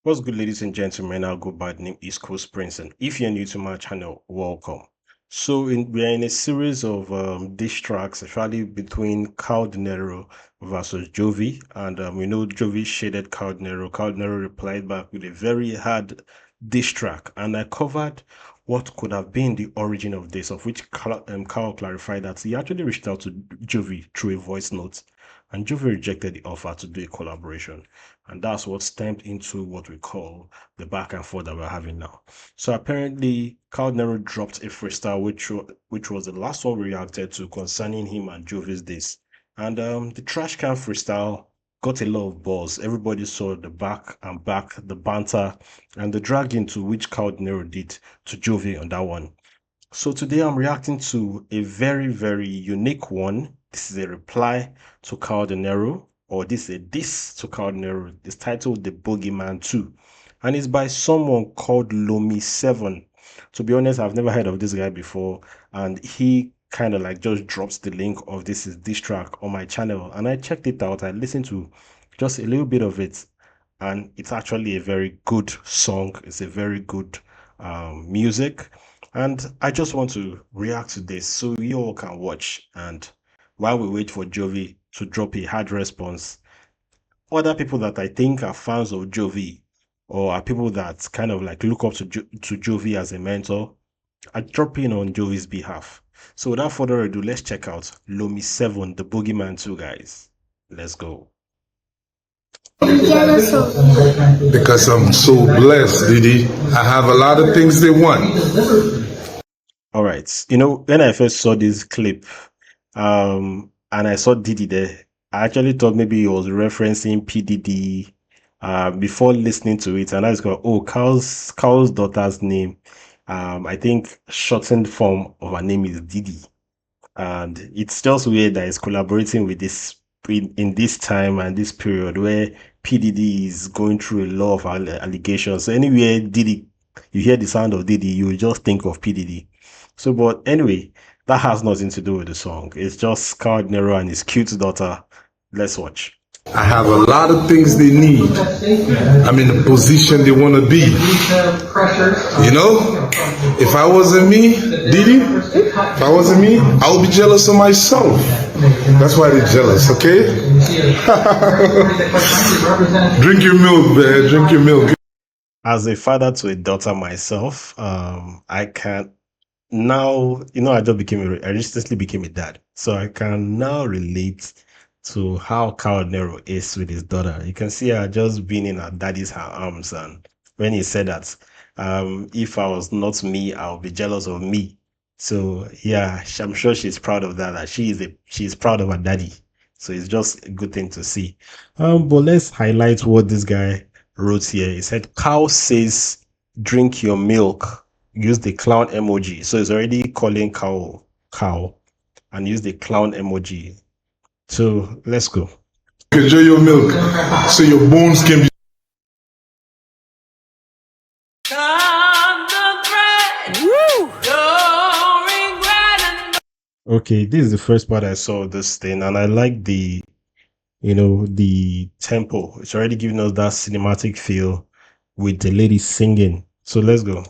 What's good, ladies and gentlemen? I'll go by the name East Coast Prince, and if you're new to my channel, welcome. We're in a series of diss tracks, actually between Kao Denero versus Jovi, and we know Jovi shaded Kao Denero. Kao Denero replied back with a very hard diss track, and I covered what could have been the origin of this, of which Kao clarified that he actually reached out to Jovi through a voice note, and Jovi rejected the offer to do a collaboration. And that's what stemmed into what we call the back and forth that we're having now. So apparently, Kao Denero dropped a freestyle, which was the last one we reacted to concerning him and Jovi's days. And the trash can freestyle got a lot of buzz. Everybody saw the back, the banter, and the drag into which Kao Denero did to Jovi on that one. So today I'm reacting to a very, very unique one. This is a reply to Kao Denero, or this is a diss to Kao Denero. It's titled The Boogeyman 2, and it's by someone called Llormi Seven. To be honest, I've never heard of this guy before, and he kind of like just drops the link of this track on my channel, and I checked it out. I listened to just a little bit of it, and it's actually a very good song. It's a very good music, and I just want to react to this so you all can watch. And while we wait for Jovi to drop a hard response, other people that I think are fans of Jovi or are people that kind of like look up to Jovi as a mentor are dropping on Jovi's behalf. So without further ado, let's check out Llormi Seven, The Boogeyman 2, guys. Let's go. Because I'm so blessed, Didi. I have a lot of things they want. All right. You know, when I first saw this clip, and I saw Diddy there, I actually thought maybe he was referencing PDD before listening to it, and I was going, oh, Kao's daughter's name. I think shortened form of her name is Diddy, and it's just weird that he's collaborating with this in this time and this period where PDD is going through a lot of allegations. So anywhere Diddy, you hear the sound of Diddy, you just think of PDD. So, but anyway, that has nothing to do with the song. It's just Kao Denero and his cute daughter. Let's watch. I have a lot of things they need. I'm in the position they want to be. You know, if I wasn't me, Didi, if I wasn't me, I would be jealous of myself. That's why they're jealous, okay? Drink your milk, man. Drink your milk. As a father to a daughter myself, I can now, you know, I recently became a dad. So I can now relate to how Kao Denero is with his daughter. You can see her just being in her daddy's arms, and when he said that if I was not me, I'll be jealous of me. So yeah, I'm sure she's proud of that she's proud of her daddy. So it's just a good thing to see. But let's highlight what this guy wrote here. He said, Cow says drink your milk, use the clown emoji. So he's already calling cow and use the clown emoji. So let's go. Enjoy your milk so your bones can be. Okay, this is the first part I saw of this thing, and I like the, you know, the tempo. It's already giving us that cinematic feel with the lady singing. So let's go.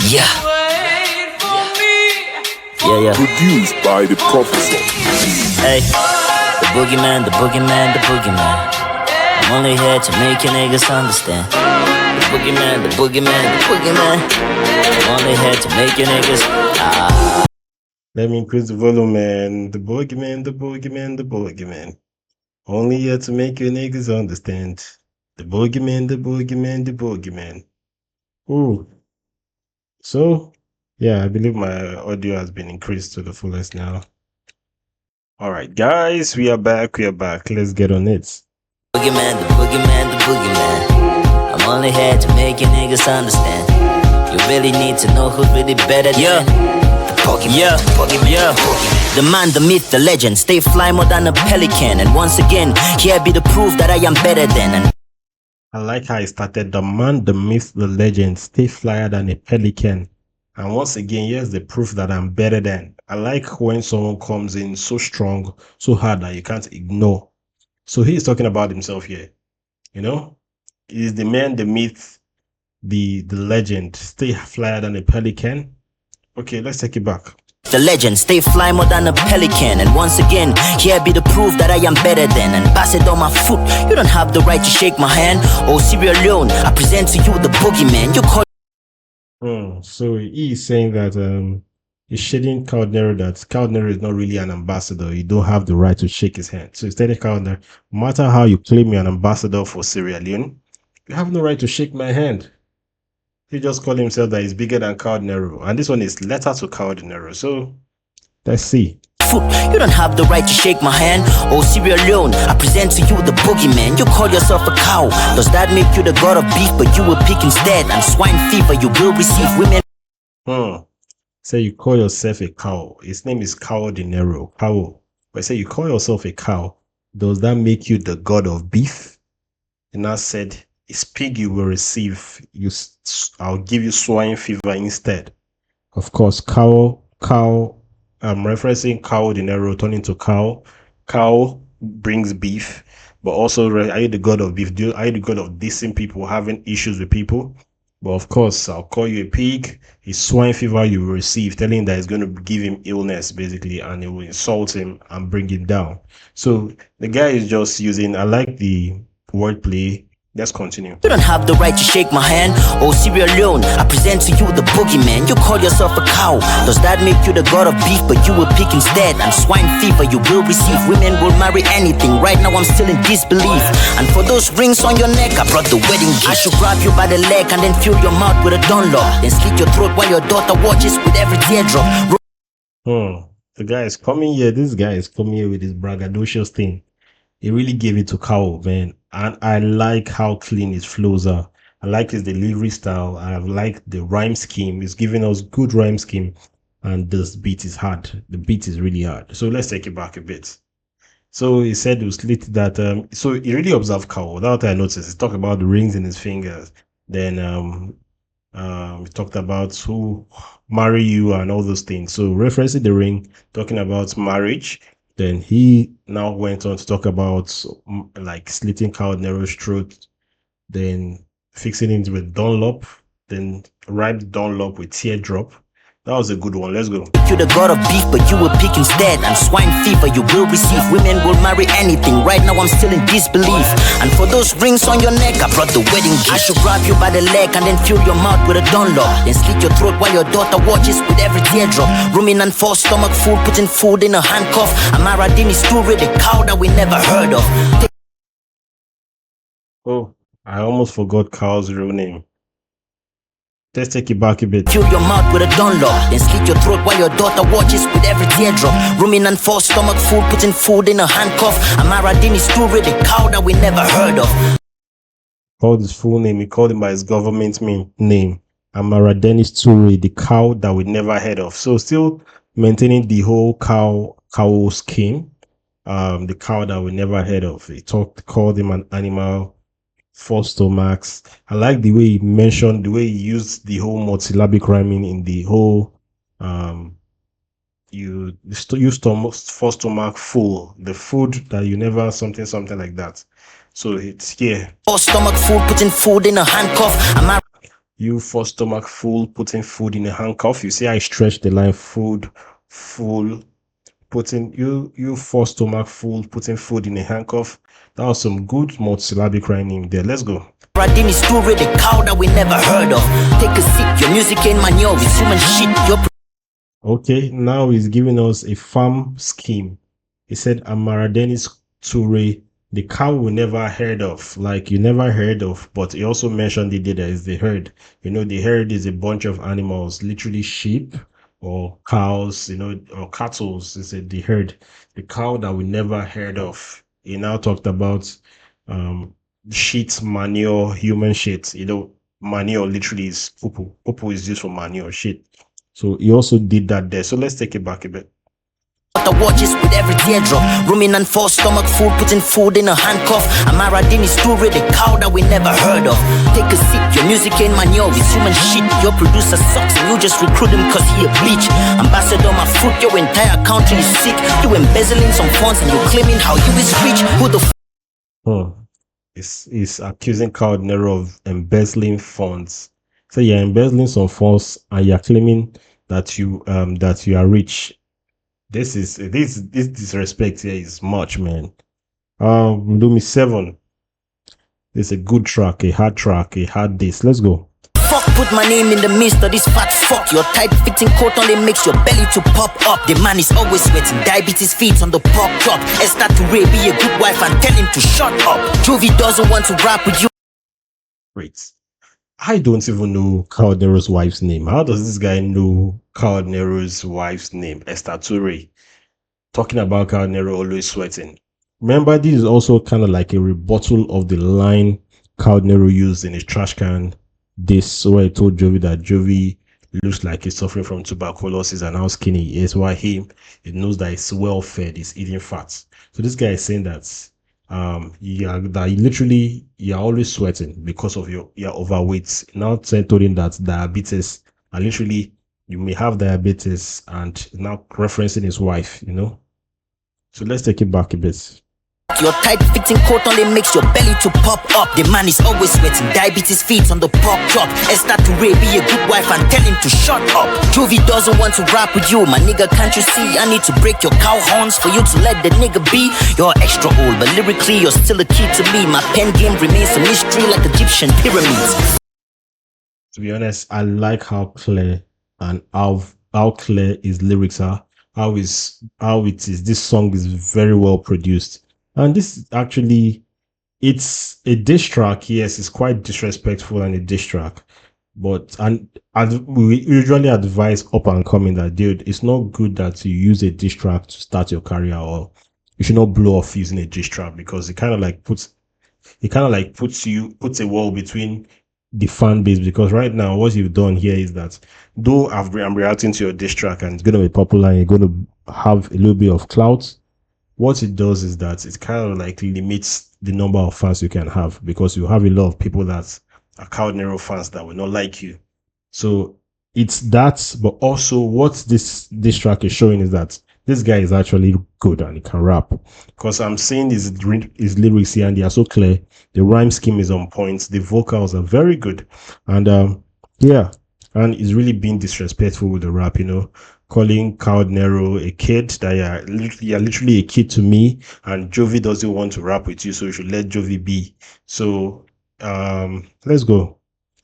Yeah. Produced by the professor. Hey, the boogeyman, the boogeyman, the boogeyman. I'm only here to make you niggas understand. The boogeyman, the boogeyman, the boogeyman. I'm only here to make you niggas. Let me increase the volume, man. The boogeyman, the boogeyman, the boogeyman. Only here to make you niggas understand. The boogeyman, the boogeyman, the boogeyman. Ooh. So, yeah, I believe my audio has been increased to the fullest now. All right, guys, we are back. Let's get on it. Boogeyman, the boogeyman, the boogeyman. I'm only here to make you niggas understand. You really need to know who's really better than the Boogeyman. The man, the myth, the legend. Stay fly more than a pelican. And once again, here be the proof that I am better than. I like how it started. The man, the myth, the legend. Stay flyer than a pelican. And once again, here's the proof that I'm better than. I like when someone comes in so strong, so hard that you can't ignore So he's talking about himself here. You know, is the man, the myth, the legend, stay flyer than a pelican. Okay, let's take it back. The legend, stay fly more than a pelican. And once again, here be the proof that I am better than. And pass it on my foot, you don't have the right to shake my hand. Oh, Sierra Leone, I present to you the boogeyman. You call So he is saying that he's shading Kao Denero that Kao Denero is not really an ambassador. You don't have the right to shake his hand. So he's telling Kao Denero, no matter how you claim you're an ambassador for Sierra Leone, you have no right to shake my hand. He just called himself that he's bigger than Kao Denero. And this one is letter to Kao Denero. So let's see. Foot, you don't have the right to shake my hand. Oh, Sierra Leone, I present to you the boogeyman. You call yourself a cow. Does that make you the god of beef? But you will pick instead. And swine fever, you will receive women. Say you call yourself a cow. His name is Kao Denero. Cow. But say you call yourself a cow. Does that make you the god of beef? And I said, it's pig you will receive. I'll give you swine fever instead. Of course, cow. I'm referencing Kao Denero turning to cow. Cow brings beef, but also are you the god of beef? Are you the god of dissing people, having issues with people? But of course, I'll call you a pig. It's swine fever you will receive, telling him that it's going to give him illness, basically, and it will insult him and bring him down. So the guy is just using, I like the wordplay. Let's continue. You don't have the right to shake my hand. Oh, Sierra Leone, I present to you the boogeyman. You call yourself a cow. Does that make you the god of beef? But you will pick instead. And swine fever, you will receive. Women will marry anything. Right now I'm still in disbelief. And for those rings on your neck, I brought the wedding gift. I should grab you by the leg and then fill your mouth with a Dunlop. Then slit your throat while your daughter watches with every teardrop. The guy is coming here. This guy is coming here with his braggadocious thing. He really gave it to Kao, man. And I like how clean his flows are. I like his delivery style. I like the rhyme scheme. He's giving us good rhyme scheme. And this beat is hard. The beat is really hard. So let's take it back a bit. So he said he was slit that so he really observed Kao. Without I noticed, he talked about the rings in his fingers. Then he talked about who marry you and all those things. So referencing the ring, talking about marriage. Then he now went on to talk about like slitting Kao Denero's throat, then fixing it with Dunlop, then rhymed Dunlop with teardrop. That was a good one. Let's go. You're the god of beef, but you will pick instead. And swine fever, you will receive. Women will marry anything. Right now I'm still in disbelief. And for those rings on your neck, I brought the wedding gift. I should grab you by the leg and then fill your mouth with a Dunlop. Then slit your throat while your daughter watches with every teardrop. Ruminant for stomach full, putting food in a handcuff. Amaradini story, the cow that we never heard of. Oh, I almost forgot Kao's real name. Let's take it back a bit. Fill your mouth with a Dunlop. Then slit your throat while your daughter watches with every teardrop. Ruminant for stomach full, putting food in a handcuff. Amaradini story, the cow that we never heard of. Called his full name. He called him by his government name. Amaradeni Story, the cow that we never heard of. So still maintaining the whole cow scheme. The cow that we never heard of. He called him an animal. 4 stomachs. I like the way he mentioned, the way he used the whole multisyllabic rhyming in the whole you use 4 stomach full, the food that you never something like that. So it's here. 4 stomach full, putting food in a handcuff. You 4 stomach full, putting food in a handcuff. You see I stretched the line food full, putting you 4 stomach full, putting food in a handcuff. That was some good multisyllabic rhyming there. Let's go. Radini story, the cow that we never heard of. Take a sip, your music ain't manure, it's human shit. Okay, now he's giving us a farm scheme. He said Amaradeni's Ture, the cow we never heard of, like you never heard of, but he also mentioned the data is the herd. You know, the herd is a bunch of animals, literally sheep or cows, you know, or cattle. He said the herd, the cow that we never heard of. He now talked about shit, manure, human shit. You know, manure literally is poo. Poo is used for manure, shit. So he also did that there. So let's take it back a bit. The watches with every teardrop. Ruminant for stomach full, putting food in a handcuff. Amaradini story, the cow that we never heard of. Take a sip, your music ain't manure, it's human shit. Your producer sucks and you just recruit him cause he a bleach. Ambassador my fruit, your entire country is sick. You embezzling some funds and you claiming how you is rich. Who the Hmm. Is accusing Kao Denero of embezzling funds. So you're embezzling some funds and you're claiming that you are rich. This disrespect here is much, man. Lumi Seven is a good track, a hard track, a hard this. Let's go. Fuck, put my name in the midst of this fat fuck. Your tight fitting coat only makes your belly to pop up. The man is always sweating, diabetes feet on the pork chop. Esther to Ray, be a good wife and tell him to shut up. Jovi doesn't want to rap with you. Wait. I don't even know Kao Denero's wife's name. How does this guy know Kao Denero's wife's name? Esther Toure. Talking about Kao Denero always sweating. Remember, this is also kind of like a rebuttal of the line Kao Denero used in his trash can. This where he told Jovi that Jovi looks like he's suffering from tuberculosis and how skinny he is. Why he knows that he's well fed, he's eating fats. So this guy is saying that you're always sweating because of your overweight. Now told him that diabetes and literally you may have diabetes and now referencing his wife, you know. So let's take it back a bit. Your tight fitting coat only makes your belly to pop up. The man is always sweating, diabetes feet on the pork chop. Esther to Ray, be a good wife and tell him to shut up. Jovi doesn't want to rap with you, my nigga, can't you see? I need to break your cow horns for you to let the nigga be. You're extra old, but lyrically you're still a kid to me. My pen game remains a mystery like Egyptian pyramids. To be honest, I like how clear and how clear his lyrics are. How it is. This song is very well produced. And this is actually it's a diss track. Yes, it's quite disrespectful and a diss track. But we usually advise up and coming that dude, it's not good that you use a diss track to start your career, or you should not blow off using a diss track because it kind of like puts a wall between the fan base. Because right now what you've done here is that though I'm reacting to your diss track and it's going to be popular and you're going to have a little bit of clout, what it does is that it kind of like limits the number of fans you can have because you have a lot of people that are Kao Denero fans that will not like you. So it's that, but also what this track is showing is that this guy is actually good and he can rap. Because I'm seeing his lyrics here and they are so clear. The rhyme scheme is on point. The vocals are very good, and yeah, and he's really being disrespectful with the rap. You know, calling Kao Denero a kid that you're literally a kid to me, and Jovi doesn't want to rap with you, so you should let Jovi be. So let's go.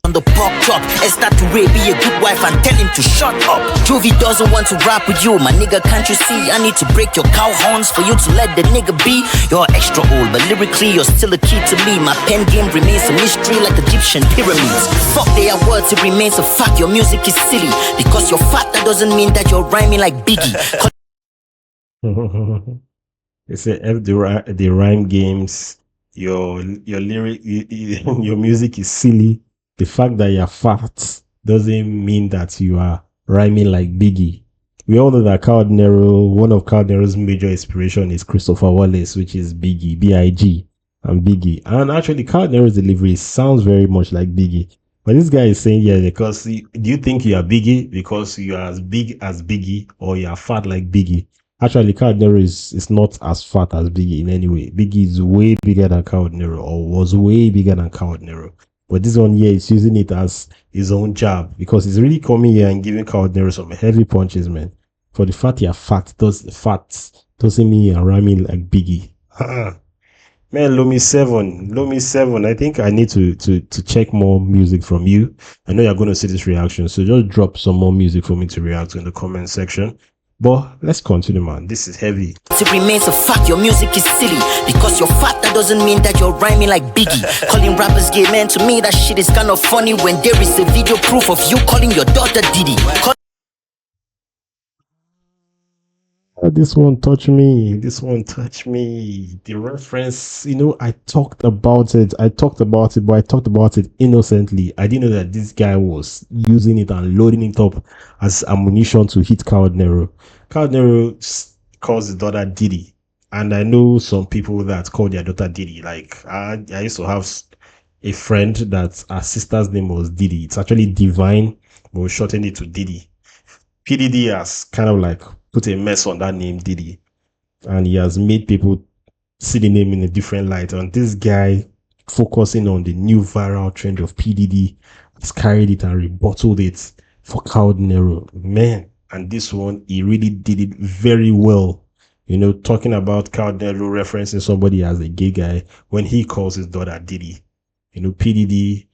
On the pork chop, Esther to Ray, be a good wife and tell him to shut up. Jovi doesn't want to rap with you, my nigga, can't you see? I need to break your cow horns for you to let the nigga be. You're extra old, but lyrically you're still a kid to me. My pen game remains a mystery like Egyptian pyramids. Fuck their words, it remains a fact. Your music is silly because you're fat. That doesn't mean that you're rhyming like Biggie. They say F the rhyme games. Your lyric, your music is silly. The fact that you're fat doesn't mean that you are rhyming like Biggie. We all know that one of Kao Denero's major inspiration is Christopher Wallace, which is Biggie, B-I-G, and Biggie. And actually, Kao Denero's delivery sounds very much like Biggie. But this guy is saying, yeah, because do you think you are Biggie because you are as big as Biggie or you are fat like Biggie? Actually, Kao Denero is not as fat as Biggie in any way. Biggie is way bigger than Kao Denero or was way bigger than Kao Denero. But this one here is using it as his own jab because he's really coming here and giving Kao Denero some heavy punches, man. For the fact you're fat doesn't mean you're rhyming like Biggie. Man, Llormi Seven. I think I need to check more music from you. I know you're going to see this reaction, so just drop some more music for me to react to in the comment section. But let's continue, man. This is heavy. It remains a fact, your music is silly because you're fat, that doesn't mean that you're rhyming like Biggie. Calling rappers gay, man, to me that shit is kind of funny when there is a video proof of you calling your daughter Diddy. This one touched me. This one touched me. The reference, I talked about it, but I talked about it innocently. I didn't know that this guy was using it and loading it up as ammunition to hit Kao Denero. Kao Denero calls his daughter Diddy. And I know some people that call their daughter Diddy. Like, I used to have a friend that her sister's name was Diddy. It's actually Divine, but we shortened it to Diddy. PDD has kind of like put a mess on that name Diddy, and he has made people see the name in a different light. And this guy focusing on the new viral trend of PDD has carried it and rebutted it for Kao Denero. Man, and this one, he really did it very well. You know, talking about Kao Denero referencing somebody as a gay guy when he calls his daughter Diddy. You know, PDD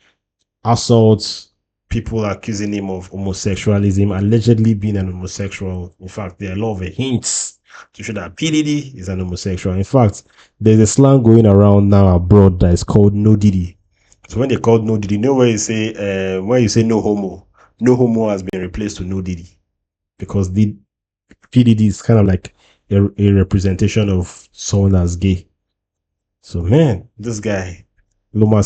assaults, people accusing him of homosexualism, allegedly being an homosexual. In fact, there are a lot of hints to show that PDD is an homosexual. In fact, there's a slang going around now abroad that is called no Diddy. So when they call no Diddy, you know where you say when you say no homo has been replaced to no Diddy, because the PDD is kind of like a representation of someone that's gay. So man, this guy, Llormi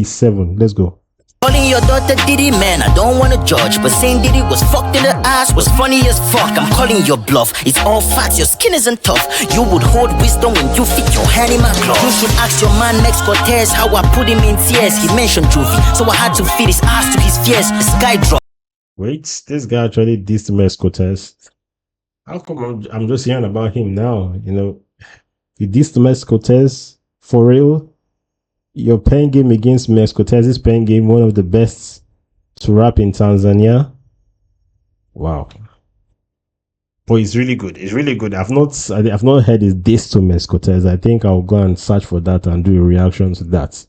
Seven, let's go. Calling your daughter Diddy, man, I don't wanna judge, but saying Diddy was fucked in the ass was funny as fuck. I'm calling your bluff, it's all facts, your skin isn't tough. You would hold wisdom when you fit your hand in my glove. You should ask your man next Cortez how I put him in tears. He mentioned Jovi, so I had to feed his ass to his fears. The sky dropped. Wait, this guy actually dissed Mex Cortez. How come I'm just hearing about him now? You know, he dissed Mex Cortez for real. Your pen game against Mex Cortez's pen game, one of the best to rap in Tanzania. Wow. But it's really good. It's really good. I've not heard his diss to Mex Cortez. I think I'll go and search for that and do a reaction to that.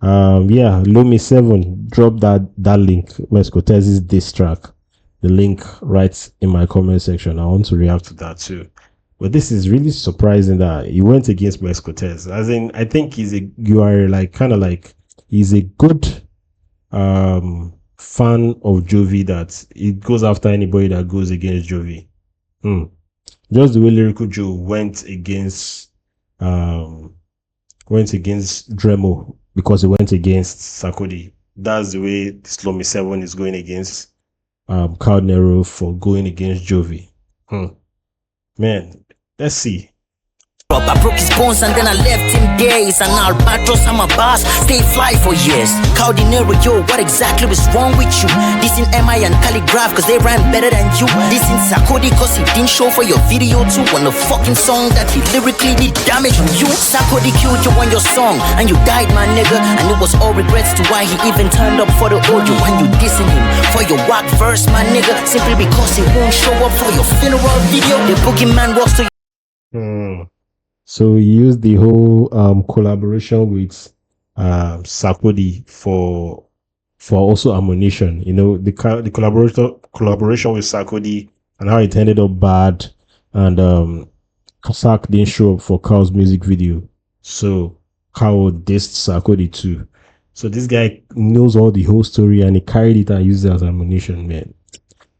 Yeah, Llormi Seven, drop that link, Mex Cortez's diss track. The link right in my comment section. I want to react to that too. But this is really surprising that he went against Mex Cortez. As in, I think he's a good fan of Jovi, that it goes after anybody that goes against Jovi. Just the way Lyrical Joe went against Dremo because he went against Sarkodie. That's the way this Llormi Seven is going against Kao Denero for going against Jovi. Man, let's see. I broke his bones and then I left him days. And Albatros, I'm a boss, stay fly for years. Kao Denero, yo, what exactly was wrong with you? Dissing MI and Calligraph cause they ran better than you. Dissing Sarkodie cause he didn't show for your video too. On the fucking song that he lyrically did damage on you. Sarkodie killed you on your song and you died, my nigga. And it was all regrets to why he even turned up for the audio. And you dissing him for your whack verse, my nigga, simply because he won't show up for your funeral video. The Boogeyman walks to So he used the whole collaboration with Sarkodie for also ammunition. You know, the collaboration with Sarkodie and how it ended up bad, and Sark didn't show up for Kao's music video. So Kao dissed Sarkodie too. So this guy knows all the whole story and he carried it and used it as ammunition, man.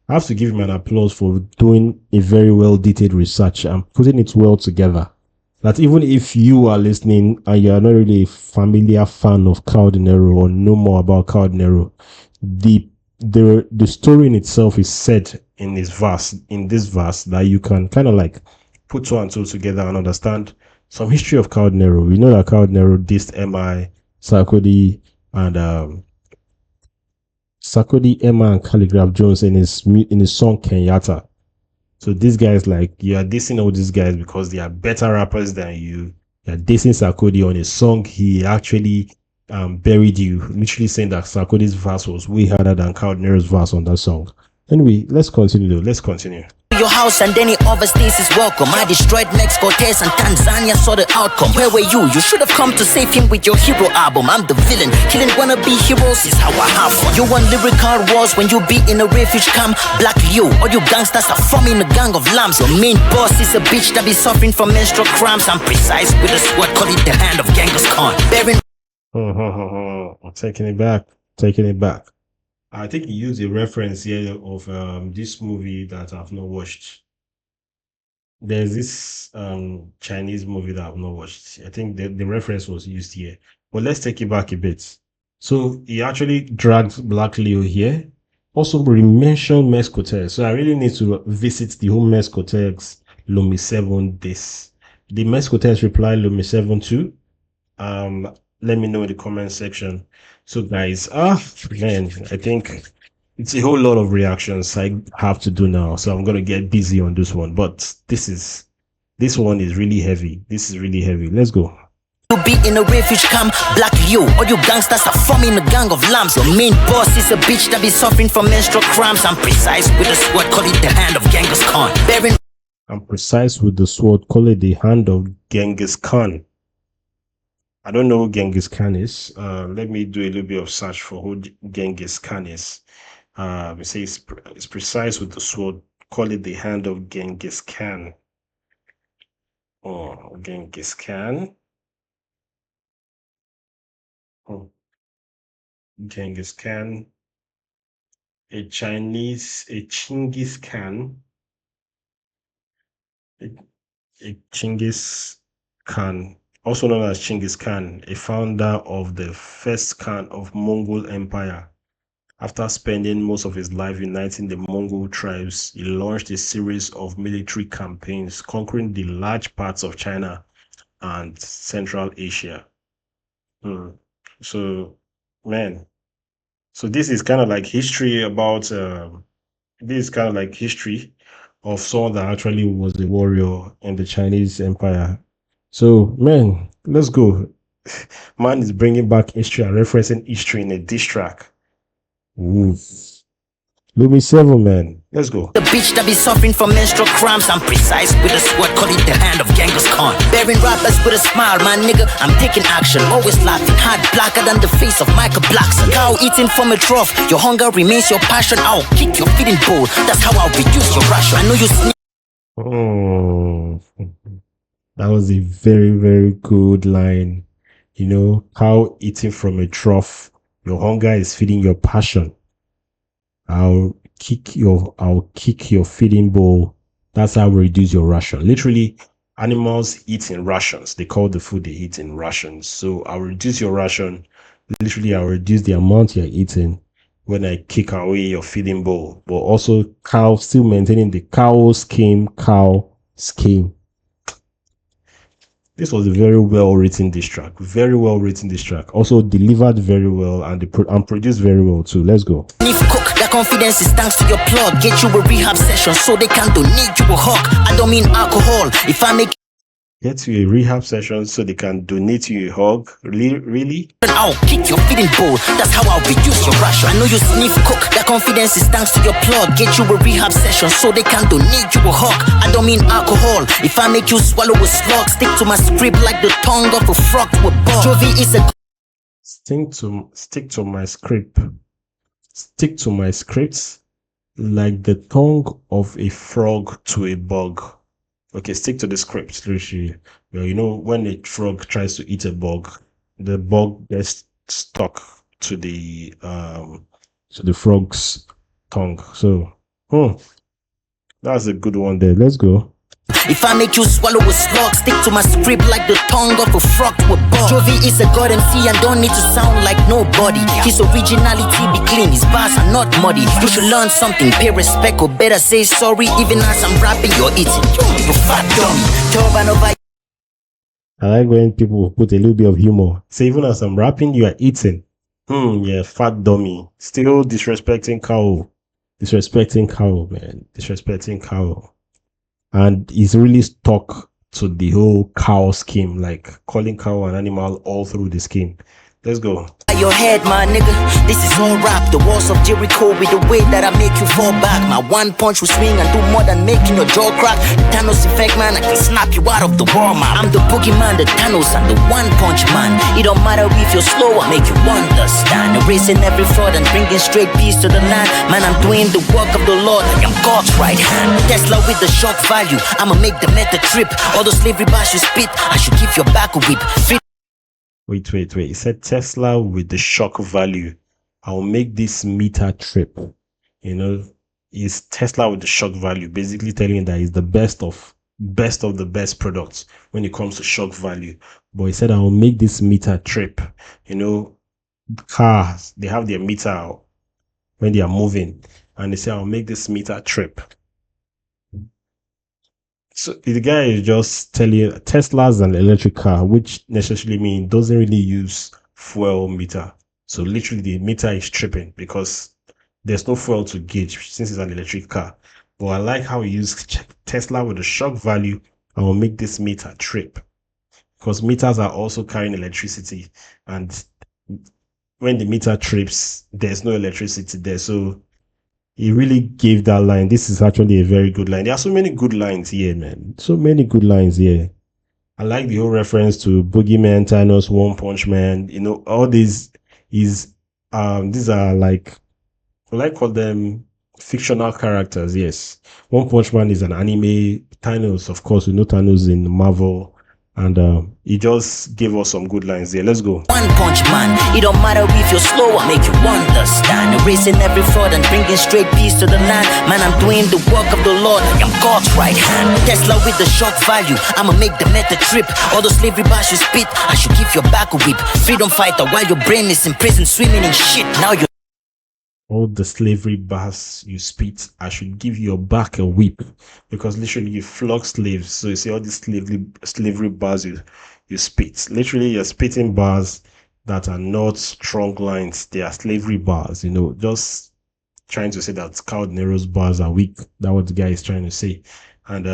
I have to give him an applause for doing a very well detailed research and putting it well together. That even if you are listening and you are not really a familiar fan of Kao Denero or know more about Kao Denero, the story in itself is said in this verse that you can kind of like put two and two together and understand some history of Kao Denero. We know that Kao Denero dissed MI, Sarkodie, and Emma and Calligraph Jones in his song Kenyatta. So these guys, like, you are dissing all these guys because they are better rappers than you. You are dissing Sarkodie on a song he actually buried you, literally saying that Sarkodie's verse was way harder than Kao Denero's verse on that song. Anyway, let's continue though. Let's continue. Your house and any overstays is welcome. I destroyed Mex Cortez and Tanzania saw the outcome. Where were you? You should have come to save him with your hero album. I'm the villain, killing wannabe heroes is how I have fun. You want lyrical wars when you be in a refuge camp. Black you, all you gangsters are forming a gang of lambs. Your main boss is a bitch that be suffering from menstrual cramps. I'm precise with a sword, call it the hand of Genghis Khan. Bearing I'm taking it back. I think he used a reference here of this movie that I've not watched. There's this Chinese movie that I've not watched. I think the reference was used here. But let's take it back a bit. So he actually dragged Black Leo here. Also, we mentioned Mex Cortez. So I really need to visit the whole Mex Cortez Llormi Seven this. The Mex Cortez reply Llormi Seven too. Let me know in the comment section. So guys, man, I think it's a whole lot of reactions I have to do now. So I'm gonna get busy on this one. But this is This one is really heavy. This is really heavy. Let's go. You be in a refuge camp, black you. All you gangsters are forming a gang of lambs. Your main boss is a bitch that be suffering from menstrual cramps. I'm precise with a sword, call it the hand of Genghis Khan. I'm precise with the sword, call it the hand of Genghis Khan. I don't know who Genghis Khan is. Let me do a little bit of search for who Genghis Khan is. It says it's precise with the sword, call it the hand of Genghis Khan. Oh, Genghis Khan. Oh, Genghis Khan. A Chinggis Khan. A Chinggis Khan, also known as Chinggis Khan, a founder of the first Khan of Mongol Empire. After spending most of his life uniting the Mongol tribes, he launched a series of military campaigns, conquering the large parts of China and Central Asia. So, man, so this is kind of like history about, this is kind of like history of someone that actually was a warrior in the Chinese Empire. So, man, let's go. Man is bringing back history and referencing history in a diss track. Llormi Seven, man. Let's go. The bitch that be suffering from menstrual cramps. I'm precise with a sword, call it the hand of Genghis Khan. Bearing rappers with a smile, my nigga. I'm taking action, always laughing hard, blacker than the face of Michael Blackson. Cow eating from a trough, your hunger remains your passion. I'll kick your feeding bowl, that's how I'll reduce your ration. I know you sneak. Oh, that was a very, very good line. You know, cow eating from a trough, your hunger is feeding your passion. I'll kick your feeding bowl. That's how we reduce your ration. Literally, animals eat in rations. They call the food they eat in rations. So I'll reduce your ration. Literally, I'll reduce the amount you're eating when I kick away your feeding bowl. But also, cow still maintaining the cow scheme. This was a very well written diss track. Very well written diss track. Also delivered very well and produced very well too. Let's go. If cook, that confidence is thanks to your plug. Get you a rehab session so they can donate you a hug. I don't mean alcohol. If I make Get you a rehab session so they can donate you a hug. Really? I'll kick your feeding bowl. That's how I'll reduce your ration. I know you sniff cook. That confidence is thanks to your plug. Get you a rehab session so they can donate you a hug. I don't mean alcohol. If I make you swallow a slug, stick to my script like the tongue of a frog to a bug. Jovi is a stick to my script. Stick to my scripts like the tongue of a frog to a bug. Okay, stick to the script, literally. Well, you know, when a frog tries to eat a bug, the bug gets stuck to the frog's tongue. So, that's a good one there. Let's go. If I make you swallow a slug, stick to my script like the tongue of a frog to a bug. Jovi is a god MC and don't need to sound like nobody. His originality be clean, his bars are not muddy. You should learn something, pay respect or better say sorry. Even as I'm rapping, you're eating. You fat dummy. I like when people put a little bit of humor. So even as I'm rapping, you are eating. Yeah, fat dummy. Still disrespecting cow. Disrespecting cow, man. Disrespecting cow. And he's really stuck to the whole cow scheme, like calling cow an animal all through the scheme. Let's go. Your head, my nigga. This is all rap. The walls of Jericho with the way that I make you fall back. My one punch will swing and do more than making your jaw crack. The Thanos effect, man, I can snap you out of the wall, man. I'm the Boogeyman, the Thanos, and the one punch man. It don't matter if you're slow, I make you understand. Erasing every fraud and bringing straight peace to the land. Man, I'm doing the work of the Lord. I am God's right hand. Tesla with the shock value. I'ma make the meta trip. All the slavery bars you spit, I should give your back a whip. Wait. He said Tesla with the shock value. I'll make this meter trip. You know, is Tesla with the shock value, basically telling you that it's the best of the best products when it comes to shock value. But he said, I'll make this meter trip. You know, cars, they have their meter out when they are moving. And they say, I'll make this meter trip. So the guy is just telling you Tesla's an electric car, which necessarily means doesn't really use fuel meter. So literally the meter is tripping because there's no fuel to gauge since it's an electric car. But I like how he used Tesla with the shock value. I will make this meter trip, because meters are also carrying electricity, and when the meter trips, there's no electricity there. So he really gave that line. This is actually a very good line. There are so many good lines here, man. So many good lines here. I like the whole reference to Boogeyman, Thanos, One Punch Man. You know, all these these are like, I like call them fictional characters. Yes, One Punch Man is an anime. Thanos, of course, we know Thanos in Marvel, and he just gave us some good lines there. Let's go. One punch man, it don't matter if you're slow, I make you understand. Erasing every fraud and bringing straight peace to the land. Man, I'm doing the work of the Lord, I am God's right hand. Tesla with the shock value, I'ma make the meta trip. All the slavery bars you spit, I should give your back a whip. Freedom fighter while your brain is in prison, swimming in shit. Now you're All the slavery bars you spit, I should give your back a whip, because literally you flog slaves. So you see all these slavery bars you spit. Literally, you're spitting bars that are not strong lines. They are slavery bars. You know, just trying to say that Kao Denero's bars are weak. That's what the guy is trying to say, and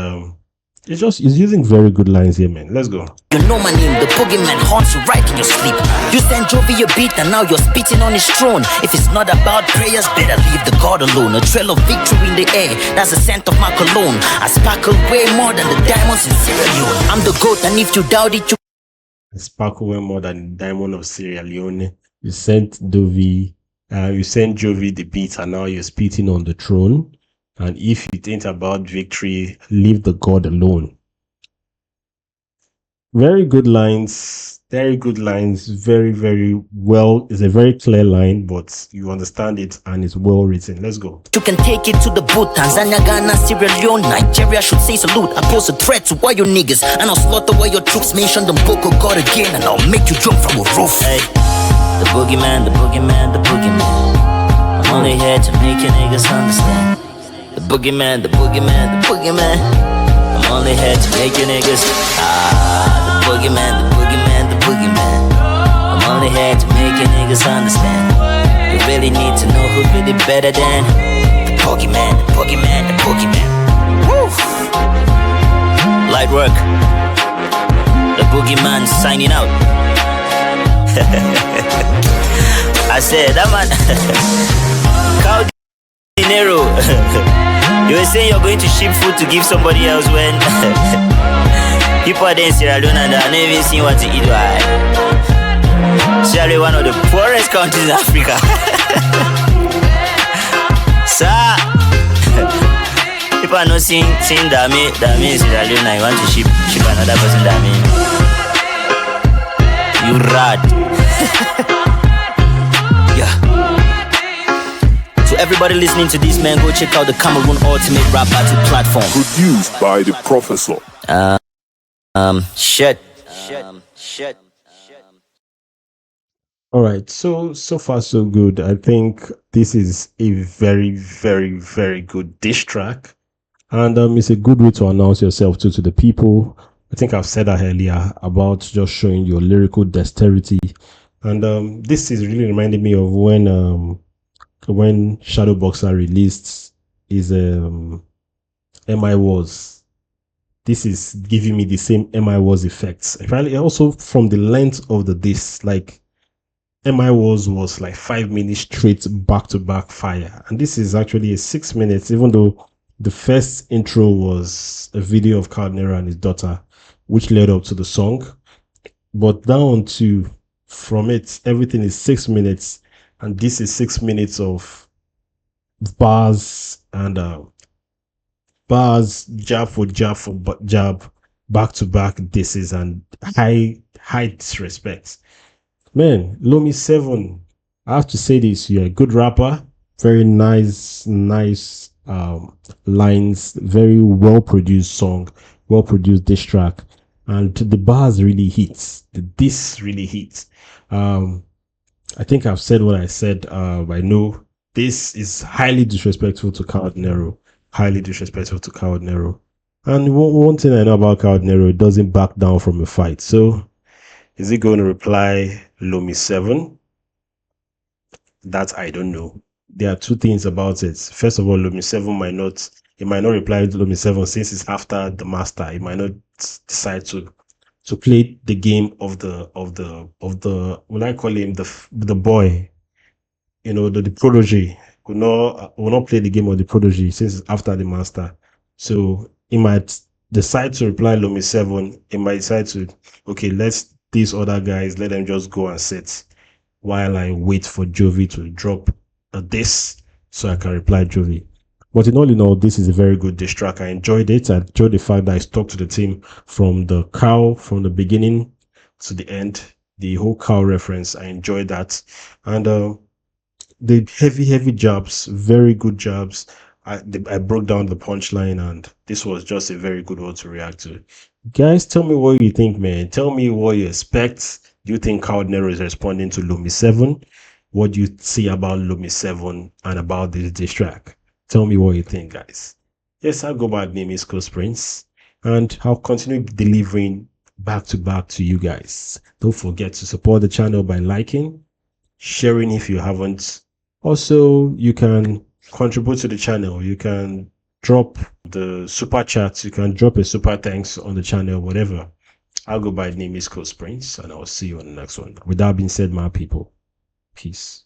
he's using very good lines here, man. Let's go. You know my name, the Boogeyman haunts you right in your sleep. You send Jovi a beat and now you're spitting on his throne. If it's not about prayers, better leave the God alone. A trail of victory in the air, that's the scent of my cologne. I sparkle way more than the diamonds in Sierra Leone. I'm the GOAT, and if you doubt it, you Sparkle way more than Diamond of Sierra Leone. You sent Jovi the beat, and now you're spitting on the throne. And if it ain't about victory, leave the God alone. Very good lines. Very good lines. Very, very well. It's a very clear line, but you understand it and it's well written. Let's go. you can take it to the boot. Tanzania, Ghana, Sierra Leone, Nigeria should say salute. I pose a threat to all your niggas, and I'll slaughter all your troops. Mention the book of God again, and I'll make you jump from a roof. Hey, the Boogeyman, the Boogeyman, the Boogeyman. I'm only here to make you niggas understand. The Boogeyman, the Boogeyman, the Boogeyman. I'm only here to make you niggas. The Boogeyman, the Boogeyman, the Boogeyman. I'm only here to make you niggas understand. You really need to know who's really better than the Boogeyman, the Boogeyman, the Boogeyman. Woo! Light work. The Boogeyman signing out. I said that man. Kao Denero. You were saying you're going to ship food to give somebody else when people are there in Sierra Leone and they're not even seeing what to eat. Sierra Leone, one of the poorest countries in Africa. Sir, people are not seeing Dami in Sierra Leone and you want to ship another person Dami. You rat. Yeah. To everybody listening to this, man, go check out the Cameroon Ultimate Rap Battle platform. Produced by the Professor. Shit. All right. So far so good. I think this is a very, very, very good diss track. And it's a good way to announce yourself to the people. I think I've said that earlier about just showing your lyrical dexterity. And this is really reminding me of when Shadowboxer released his MI Was. This is giving me the same MI Was effects. Apparently, also from the length of the disc, like MI Was like 5 minutes straight back to back fire, and this is actually a 6 minutes. Even though the first intro was a video of Kao Denero and his daughter, which led up to the song, but down to from it, everything is 6 minutes, and this is 6 minutes of bars and bars, jab for jab for jab, back to back disses and high disrespect. Man, Llormi Seven, I have to say this, you're a good rapper, very nice lines, very well produced song, well produced diss track, and the bars really hits, the diss really hits. I think I've said what I said. I know this is highly disrespectful to Kao Denero. Highly disrespectful to Kao Denero. And one thing I know about Kao Denero, it doesn't back down from a fight. So, is he going to reply Llormi Seven? That I don't know. There are two things about it. First of all, Llormi Seven might not reply to Llormi Seven since it's after the master. He might not decide to play the game of the what I call him, the boy, the protégé, will not play the game of the protégé since it's after the master. So he might decide to reply Llormi Seven. He might decide to, okay, let's these other guys, let them just go and sit while I wait for Jovi to drop this so I can reply Jovi. But in all, this is a very good diss track. I enjoyed it. I enjoyed the fact that I stuck to the team from the cow, from the beginning to the end. The whole cow reference, I enjoyed that. And the heavy jabs, very good jabs. I broke down the punchline, and this was just a very good one to react to. Guys, tell me what you think, man. Tell me what you expect. Do you think Kao Denero is responding to Llormi Seven? What do you see about Llormi Seven and about this diss track? Tell me what you think, guys. Yes, I'll go by the name is Coast Prince, and I'll continue delivering back to back to you guys. Don't forget to support the channel by liking, sharing if you haven't. Also, you can contribute to the channel. You can drop the super chats. You can drop a super thanks on the channel, whatever. I'll go by the name is Coast Prince, and I'll see you on the next one. With that being said, my people, peace.